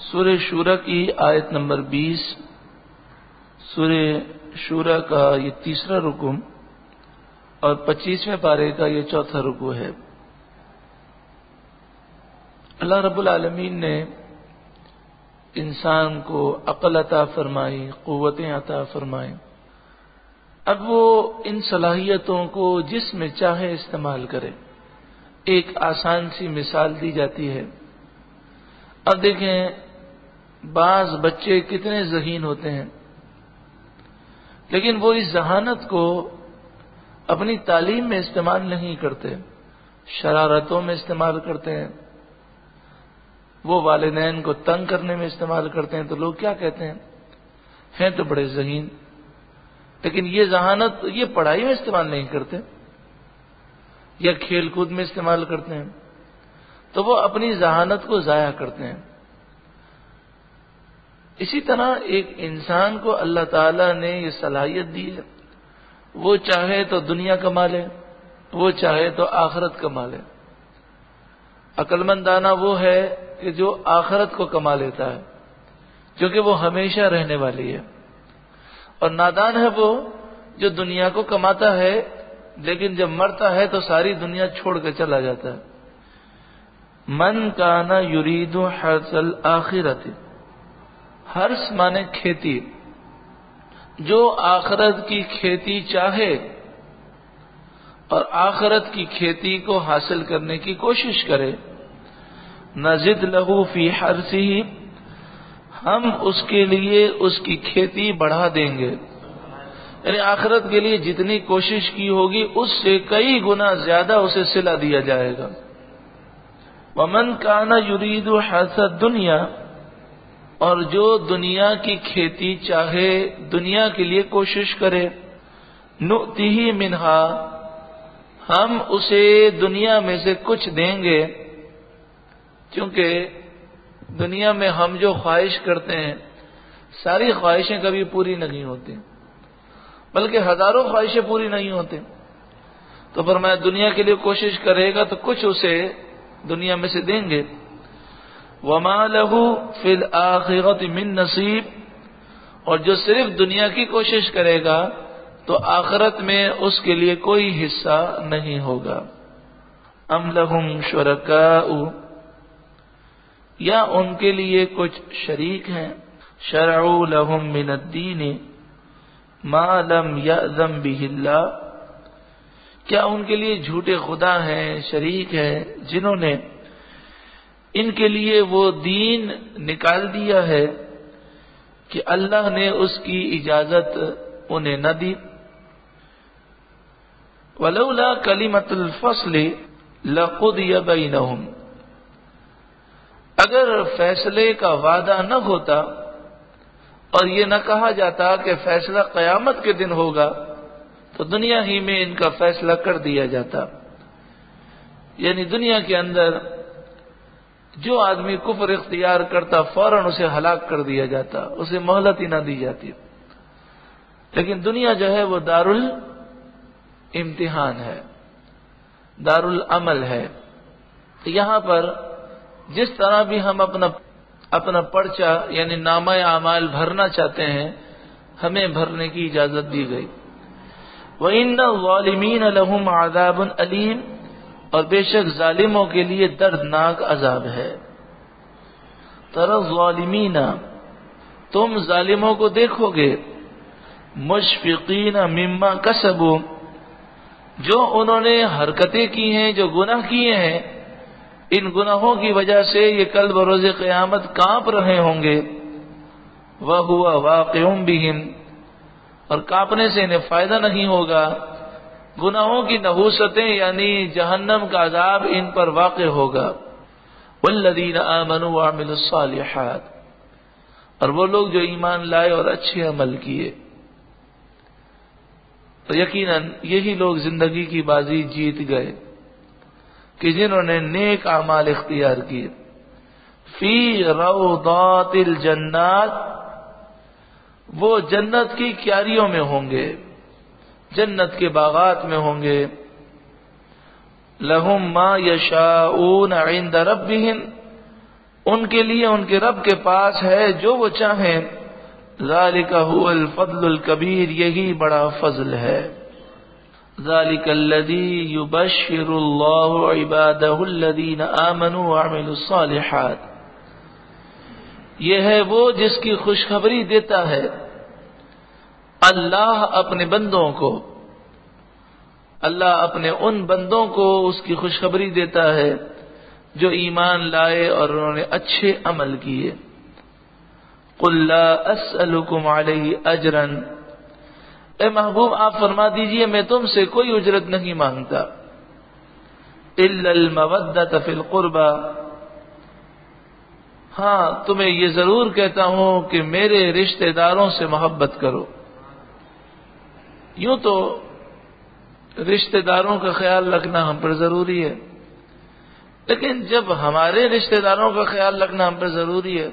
سورہ شورى کی آیت نمبر 20، سورہ شورى کا یہ تیسرا رکو اور 25ویں پارے کا یہ چوتھا رکو ہے۔ اللہ رب العالمین نے انسان کو عقل عطا فرمائی، قوتیں عطا فرمائی۔ اب وہ ان صلاحیتوں کو جس میں چاہے استعمال کرے۔ ایک آسان سی مثال دی جاتی ہے۔ اب دیکھیں بعض بچے کتنے ذہین ہوتے ہیں، لیکن وہ اس ذہانت کو اپنی تعلیم میں استعمال نہیں کرتے، شرارتوں میں استعمال کرتے ہیں، وہ والدین کو تنگ کرنے میں استعمال کرتے ہیں۔ تو لوگ کیا کہتے ہیں تو بڑے ذہین، لیکن یہ ذہانت یہ پڑھائی میں استعمال نہیں کرتے یا کھیل کود میں استعمال کرتے ہیں، تو وہ اپنی ذہانت کو ضائع کرتے ہیں۔ اسی طرح ایک انسان کو اللہ تعالیٰ نے یہ صلاحیت دی ہے، وہ چاہے تو دنیا کما لے، وہ چاہے تو آخرت کما لے۔ عقل مند دانا وہ ہے کہ جو آخرت کو کما لیتا ہے، کیونکہ وہ ہمیشہ رہنے والی ہے، اور نادان ہے وہ جو دنیا کو کماتا ہے لیکن جب مرتا ہے تو ساری دنیا چھوڑ کے چلا جاتا ہے۔ من کان یرید حرث الآخرۃ، حرث مانے کھیتی، جو آخرت کی کھیتی چاہے اور آخرت کی کھیتی کو حاصل کرنے کی کوشش کرے، نزد لہ فی حرثہ، ہم اس کے لیے اس کی کھیتی بڑھا دیں گے۔ یعنی آخرت کے لیے جتنی کوشش کی ہوگی اس سے کئی گنا زیادہ اسے صلہ دیا جائے گا۔ ومن کان یرید حرث الدنیا، اور جو دنیا کی کھیتی چاہے، دنیا کے لیے کوشش کرے، نؤتہ منہا، ہم اسے دنیا میں سے کچھ دیں گے، کیونکہ دنیا میں ہم جو خواہش کرتے ہیں ساری خواہشیں کبھی پوری نہیں ہوتی، بلکہ ہزاروں خواہشیں پوری نہیں ہوتی۔ تو فرمایا دنیا کے لیے کوشش کرے گا تو کچھ اسے دنیا میں سے دیں گے۔ وما لہ فی الآخرۃ من نصیب، اور جو صرف دنیا کی کوشش کرے گا تو آخرت میں اس کے لیے کوئی حصہ نہیں ہوگا۔ ام لہم شرکاء، یا ان کے لیے کچھ شریک ہیں، شرعوا لہم من الدین ما لم یأذن بہ اللہ، کیا ان کے لیے جھوٹے خدا ہیں، شریک ہیں، جنہوں نے ان کے لیے وہ دین نکال دیا ہے کہ اللہ نے اس کی اجازت انہیں نہ دی۔ ولولا کلمۃ الفصل لقضی بینہم، اگر فیصلے کا وعدہ نہ ہوتا اور یہ نہ کہا جاتا کہ فیصلہ قیامت کے دن ہوگا، تو دنیا ہی میں ان کا فیصلہ کر دیا جاتا۔ یعنی دنیا کے اندر جو آدمی کفر اختیار کرتا فوراً اسے ہلاک کر دیا جاتا، اسے مہلت ہی نہ دی جاتی۔ لیکن دنیا جو ہے وہ دار الامتحان ہے، دار العمل ہے۔ تو یہاں پر جس طرح بھی ہم اپنا پرچہ یعنی نامہ اعمال بھرنا چاہتے ہیں، ہمیں بھرنے کی اجازت دی گئی۔ وَإِنَّ الظَّالِمِينَ لَهُمْ عَذَابٌ أَلِيمٌ، اور بے شک ظالموں کے لیے دردناک عذاب ہے۔ تَرَى الظَّالِمِينَ، تم ظالموں کو دیکھو گے، مشفقین مما کسبوا، جو انہوں نے حرکتیں کی ہیں، جو گناہ کیے ہیں، ان گناہوں کی وجہ سے یہ کل بروز قیامت کانپ رہے ہوں گے۔ وَهُوَ وَاقِعٌ بِهِمْ، اور کانپنے سے انہیں فائدہ نہیں ہوگا۔ گناہوں کی نحوستیں یعنی جہنم کا عذاب ان پر واقع ہوگا۔ والذین آمنوا وعملوا الصالحات، اور وہ لوگ جو ایمان لائے اور اچھے عمل کیے، تو یقیناً یہی لوگ زندگی کی بازی جیت گئے کہ جنہوں نے نیک اعمال اختیار کیے۔ فی روضات الجنات، وہ جنت کی کیاریوں میں ہوں گے، جنت کے باغات میں ہوں گے۔ لہم ما یشاؤون عند ربہم، ان کے لیے ان کے رب کے پاس ہے جو وہ چاہیں. ذالک هو الفضل الکبیر، یہی بڑا فضل ہے. ذالک الذی یبشر اللہ عبادہ الذین آمنوا وعملوا الصالحات، یہ ہے وہ جس کی خوشخبری دیتا ہے اللہ اپنے بندوں کو. اللہ اپنے ان بندوں کو اس کی خوشخبری دیتا ہے جو ایمان لائے اور انہوں نے اچھے عمل کیے. قل لا اسألکم علیہ اجرا، اے محبوب آپ فرما دیجئے میں تم سے کوئی اجرت نہیں مانگتا. الا المودۃ فی القربى، ہاں تمہیں یہ ضرور کہتا ہوں کہ میرے رشتہ داروں سے محبت کرو. یوں تو رشتہ داروں کا خیال رکھنا ہم پر ضروری ہے، لیکن جب ہمارے رشتہ داروں کا خیال رکھنا ہم پر ضروری ہے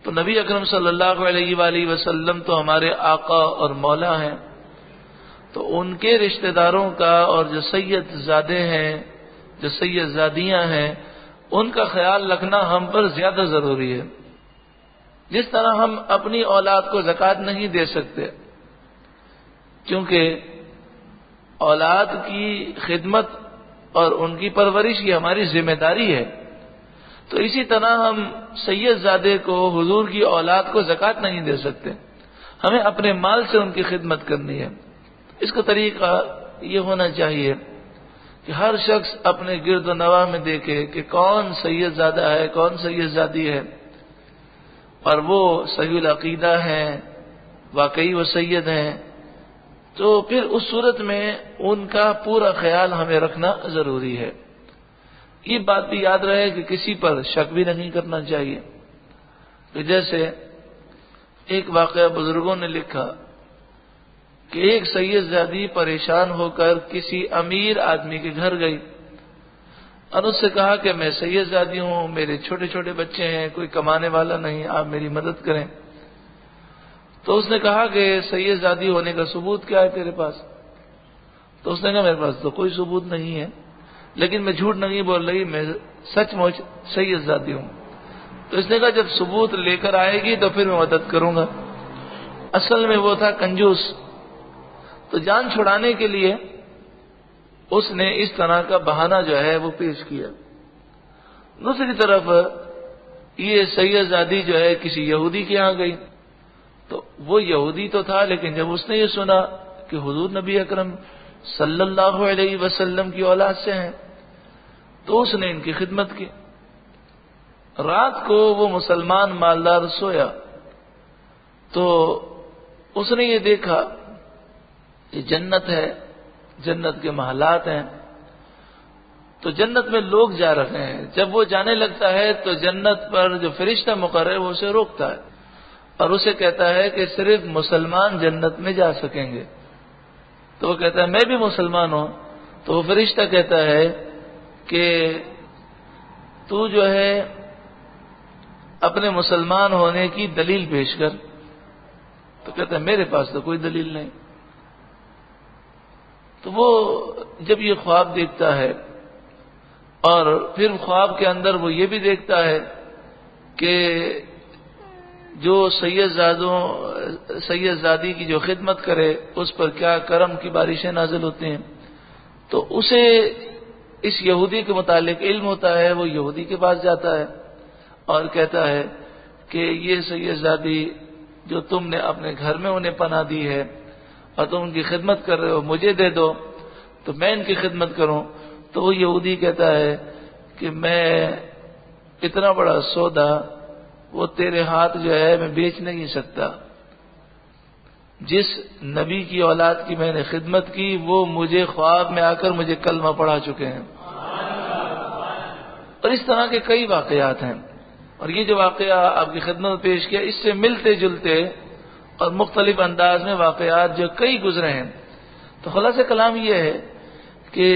تو نبی اکرم صلی اللہ علیہ وآلہ وسلم تو ہمارے آقا اور مولا ہیں، تو ان کے رشتہ داروں کا اور جو سید زادے ہیں، جو سید زادیاں ہیں، ان کا خیال رکھنا ہم پر زیادہ ضروری ہے. جس طرح ہم اپنی اولاد کو زکوٰۃ نہیں دے سکتے کیونکہ اولاد کی خدمت اور ان کی پرورش یہ ہماری ذمہ داری ہے، تو اسی طرح ہم سید زادے کو، حضور کی اولاد کو زکوٰۃ نہیں دے سکتے. ہمیں اپنے مال سے ان کی خدمت کرنی ہے. اس کا طریقہ یہ ہونا چاہیے کہ ہر شخص اپنے گرد و نواح میں دیکھے کہ کون سید زادہ ہے، کون سید زادی ہے، اور وہ صحیح العقیدہ ہیں، واقعی وہ سید ہیں، تو پھر اس صورت میں ان کا پورا خیال ہمیں رکھنا ضروری ہے. یہ بات بھی یاد رہے کہ کسی پر شک بھی نہیں کرنا چاہیے. کہ جیسے ایک واقعہ بزرگوں نے لکھا کہ ایک سید زادی پریشان ہو کر کسی امیر آدمی کے گھر گئی اور اس سے کہا کہ میں سید زادی ہوں، میرے چھوٹے چھوٹے بچے ہیں، کوئی کمانے والا نہیں، آپ میری مدد کریں. تو اس نے کہا کہ سید زادی ہونے کا ثبوت کیا ہے تیرے پاس؟ تو اس نے کہا میرے پاس تو کوئی ثبوت نہیں ہے، لیکن میں جھوٹ نہیں بول رہی، میں سچ مچ سید زادی ہوں. تو اس نے کہا جب ثبوت لے کر آئے گی تو پھر میں مدد کروں گا. اصل میں وہ تھا کنجوس، تو جان چھڑانے کے لیے اس نے اس طرح کا بہانہ جو ہے وہ پیش کیا. دوسری طرف یہ سید زادی جو ہے کسی یہودی کے ہاں گئی، تو وہ یہودی تو تھا، لیکن جب اس نے یہ سنا کہ حضور نبی اکرم صلی اللہ علیہ وسلم کی اولاد سے ہیں تو اس نے ان کی خدمت کی. رات کو وہ مسلمان مالدار سویا تو اس نے یہ دیکھا یہ جنت ہے، جنت کے محلات ہیں، تو جنت میں لوگ جا رہے ہیں. جب وہ جانے لگتا ہے تو جنت پر جو فرشتہ مقرر ہے وہ اسے روکتا ہے اور اسے کہتا ہے کہ صرف مسلمان جنت میں جا سکیں گے. تو وہ کہتا ہے میں بھی مسلمان ہوں. تو وہ فرشتہ کہتا ہے کہ تو جو ہے اپنے مسلمان ہونے کی دلیل پیش کر. تو کہتا ہے میرے پاس تو کوئی دلیل نہیں. تو وہ جب یہ خواب دیکھتا ہے اور پھر خواب کے اندر وہ یہ بھی دیکھتا ہے کہ جو سید زادی کی جو خدمت کرے اس پر کیا کرم کی بارشیں نازل ہوتی ہیں، تو اسے اس یہودی کے متعلق علم ہوتا ہے. وہ یہودی کے پاس جاتا ہے اور کہتا ہے کہ یہ سید زادی جو تم نے اپنے گھر میں انہیں پناہ دی ہے اور تم ان کی خدمت کر رہے ہو، مجھے دے دو تو میں ان کی خدمت کروں. تو وہ یہودی کہتا ہے کہ میں اتنا بڑا سودا وہ تیرے ہاتھ جو ہے میں بیچ نہیں سکتا. جس نبی کی اولاد کی میں نے خدمت کی وہ مجھے خواب میں آ کر مجھے کلمہ پڑھا چکے ہیں. اور اس طرح کے کئی واقعات ہیں، اور یہ جو واقعہ آپ کی خدمت میں پیش کیا اس سے ملتے جلتے اور مختلف انداز میں واقعات جو کئی گزرے ہیں. تو خلاصہ کلام یہ ہے کہ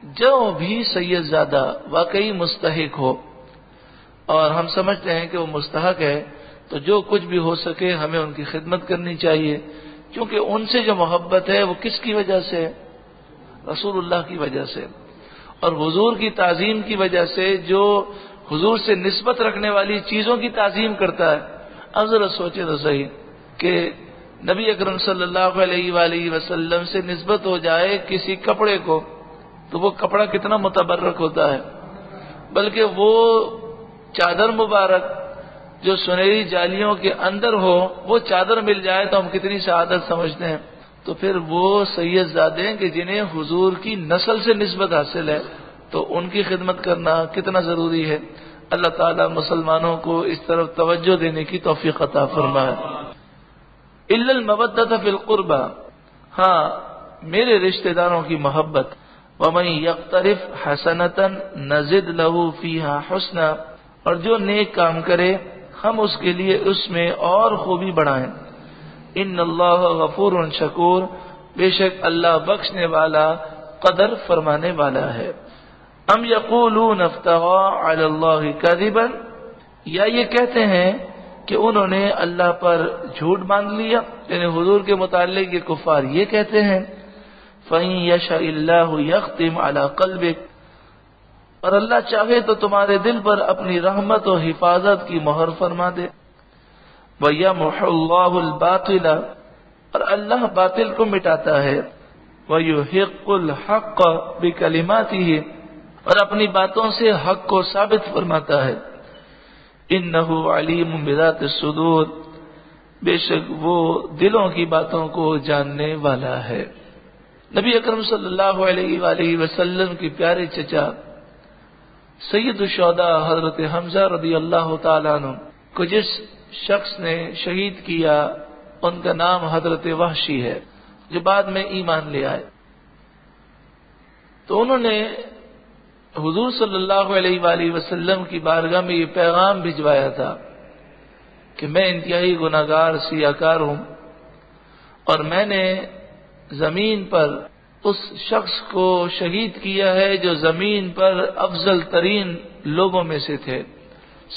جو بھی سید زادہ واقعی مستحق ہو اور ہم سمجھتے ہیں کہ وہ مستحق ہے تو جو کچھ بھی ہو سکے ہمیں ان کی خدمت کرنی چاہیے، کیونکہ ان سے جو محبت ہے وہ کس کی وجہ سے؟ رسول اللہ کی وجہ سے، اور حضور کی تعظیم کی وجہ سے جو حضور سے نسبت رکھنے والی چیزوں کی تعظیم کرتا ہے۔ اب ذرا سوچے تو صحیح کہ نبی اکرم صلی اللہ علیہ وآلہ وسلم سے نسبت ہو جائے کسی کپڑے کو تو وہ کپڑا کتنا متبرک ہوتا ہے، بلکہ وہ چادر مبارک جو سنہری جالیوں کے اندر ہو، وہ چادر مل جائے تو ہم کتنی سعادت سمجھتے ہیں۔ تو پھر وہ سید زادے کہ جنہیں حضور کی نسل سے نسبت حاصل ہے تو ان کی خدمت کرنا کتنا ضروری ہے۔ اللہ تعالیٰ مسلمانوں کو اس طرف توجہ دینے کی توفیق عطا فرمائے۔ الا المودۃ فی القربى، ہاں میرے رشتہ داروں کی محبت۔ ومن یقترف حسنۃ نزد له فیہا حسنا، اور جو نیک کام کرے ہم اس کے لیے اس میں اور خوبی بڑھائیں۔ ان اللہ غفور شکور، بے شک اللہ بخشنے والا قدر فرمانے والا ہے۔ ام یقولون افترا علی اللہ کذبا، یا یہ کہتے ہیں کہ انہوں نے اللہ پر جھوٹ باندھ لیا، یعنی حضور کے متعلق یہ کفار یہ کہتے ہیں۔ فَإِن يَشَإِ اللَّهُ يَخْتِمْ عَلَى قَلْبِكَ، اور اللہ چاہے تو تمہارے دل پر اپنی رحمت و حفاظت کی مہر فرما دے۔ وَيَمْحُ اللَّهُ الْبَاطِلَ، اور اللہ باطل کو مٹاتا ہے۔ وَيُحِقُّ الْحَقَّ بِكَلِمَاتِهِ، اور اپنی باتوں سے حق کو ثابت فرماتا ہے۔ إِنَّهُ عَلِيمٌ بِذَاتِ الصُّدُورِ، بے شک وہ دلوں کی باتوں کو جاننے والا ہے۔ نبی اکرم صلی اللہ علیہ وآلہ وسلم کی پیارے چچا سید الشہداء حضرت حمزہ رضی اللہ تعالیٰ عنہ کو جس شخص نے شہید کیا ان کا نام حضرت وحشی ہے، جو بعد میں ایمان لے آئے۔ تو انہوں نے حضور صلی اللہ علیہ وآلہ وسلم کی بارگاہ میں یہ پیغام بھجوایا تھا کہ میں انتہائی گناہگار سیاہکار ہوں، اور میں نے زمین پر اس شخص کو شہید کیا ہے جو زمین پر افضل ترین لوگوں میں سے تھے،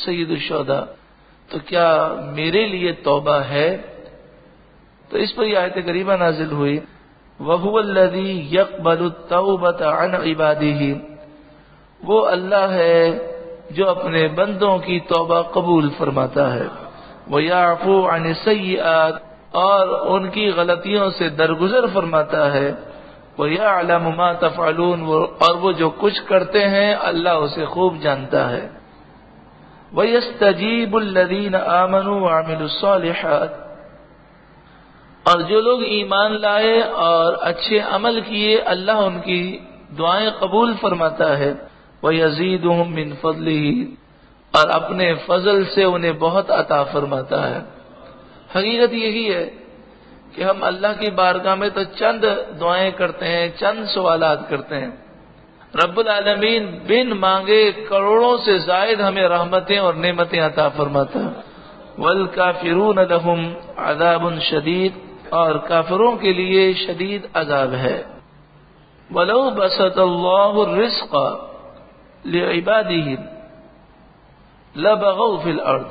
سید الشہداء، تو کیا میرے لیے توبہ ہے؟ تو اس پر یہ آیت کریمہ نازل ہوئی، وَهُوَ الَّذِي يَقْبَلُ التَّوْبَةَ عَنْ عِبَادِهِ، وہ اللہ ہے جو اپنے بندوں کی توبہ قبول فرماتا ہے۔ وَيَعْفُو عَنِ السَّيِّئَاتِ، اور ان کی غلطیوں سے درگزر فرماتا ہے۔ وَيَعْلَمُ مَا تَفْعَلُونَ، اور وہ جو کچھ کرتے ہیں اللہ اسے خوب جانتا ہے۔ وَيَسْتَجِيبُ الَّذِينَ آمَنُوا وَعَمِلُوا الصَّالِحَاتِ، اور جو لوگ ایمان لائے اور اچھے عمل کیے اللہ ان کی دعائیں قبول فرماتا ہے۔ وَيَزِيدُهُم مِّن فَضْلِهِ، اور اپنے فضل سے انہیں بہت عطا فرماتا ہے۔ حقیقت یہی ہے کہ ہم اللہ کی بارگاہ میں تو چند دعائیں کرتے ہیں، چند سوالات کرتے ہیں، رب العالمین بن مانگے کروڑوں سے زائد ہمیں رحمتیں اور نعمتیں عطا فرماتا ہے۔ وَالْكَافِرُونَ لَهُمْ عَذَابٌ شَدِيدٌ، اور کافروں کے لیے شدید عذاب ہے۔ وَلَوْ بَسَطَ اللَّهُ الرِّزْقَ لِعِبَادِهِ لَبَغَوْا فِي الْأَرْضِ،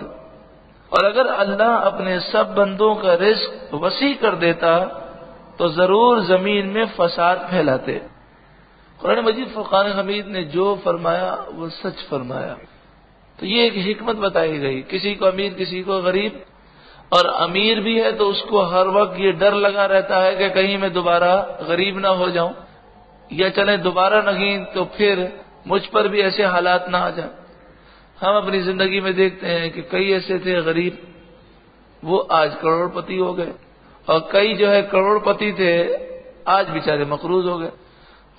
اور اگر اللہ اپنے سب بندوں کا رزق وسیع کر دیتا تو ضرور زمین میں فساد پھیلاتے۔ قرآن مجید فرقان حمید نے جو فرمایا وہ سچ فرمایا۔ تو یہ ایک حکمت بتائی گئی، کسی کو امیر کسی کو غریب، اور امیر بھی ہے تو اس کو ہر وقت یہ ڈر لگا رہتا ہے کہ کہیں میں دوبارہ غریب نہ ہو جاؤں، یا چلیں دوبارہ نہیں تو پھر مجھ پر بھی ایسے حالات نہ آ جائیں۔ ہم اپنی زندگی میں دیکھتے ہیں کہ کئی ایسے تھے غریب، وہ آج کروڑ پتی ہو گئے، اور کئی جو ہے کروڑ پتی تھے آج بیچارے مقروض ہو گئے۔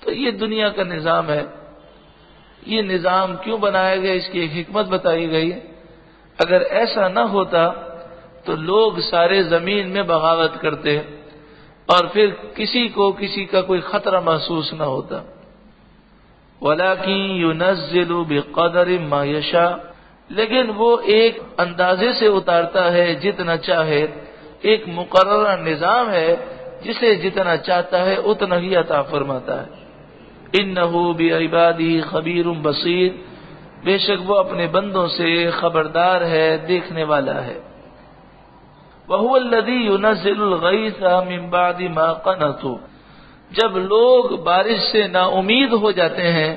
تو یہ دنیا کا نظام ہے۔ یہ نظام کیوں بنایا گیا، اس کی ایک حکمت بتائی گئی۔ اگر ایسا نہ ہوتا تو لوگ سارے زمین میں بغاوت کرتے اور پھر کسی کو کسی کا کوئی خطرہ محسوس نہ ہوتا۔ وَلَكِن يُنَزِّلُ بِقَدَرٍ مَا يَشَاءُ، لیکن وہ ایک اندازے سے اتارتا ہے جتنا چاہے، ایک مقررہ نظام ہے، جسے جتنا چاہتا ہے اتنا ہی عطا فرماتا ہے۔ إِنَّهُ بِعِبَادِهِ خَبِيرٌ بَصِيرٌ، بے شک وہ اپنے بندوں سے خبردار ہے، دیکھنے والا ہے۔ وَهُوَ الَّذِي يُنَزِّلُ الْغَيْثَ مِن بَعْدِ مَا قَنَطُوا، جب لوگ بارش سے نا امید ہو جاتے ہیں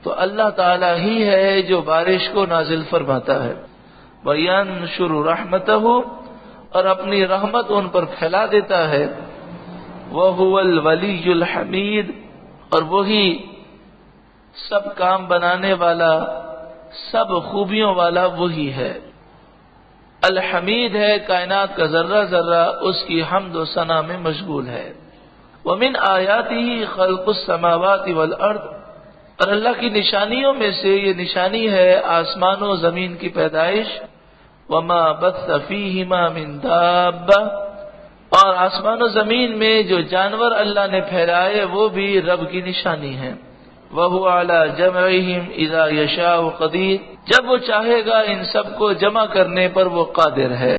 تو اللہ تعالی ہی ہے جو بارش کو نازل فرماتا ہے. وَيَنْشُرُ رَحْمَتَهُ، اور اپنی رحمت ان پر پھیلا دیتا ہے. وَهُوَ الْوَلِيُّ الْحَمِيدُ، اور وہی سب کام بنانے والا، سب خوبیوں والا وہی ہے. الحمید ہے، کائنات کا ذرہ ذرہ اس کی حمد و ثنا میں مشغول ہے. وَمِنْ آيَاتِهِ خَلْقُ السَّمَاوَاتِ وَالْأَرْضِ، اور اللہ کی نشانیوں میں سے یہ نشانی ہے آسمان و زمین کی پیدائش. وَمَا بَثَّ فِيهِمَا مِنْ دَابَّةٍ، اور آسمان و زمین میں جو جانور اللہ نے پھیلائے وہ بھی رب کی نشانی ہیں. وَهُوَ عَلَى جَمْعِهِمْ إِذَا يَشَاءُ قَدِيرٌ، جب وہ چاہے گا ان سب کو جمع کرنے پر وہ قادر ہے.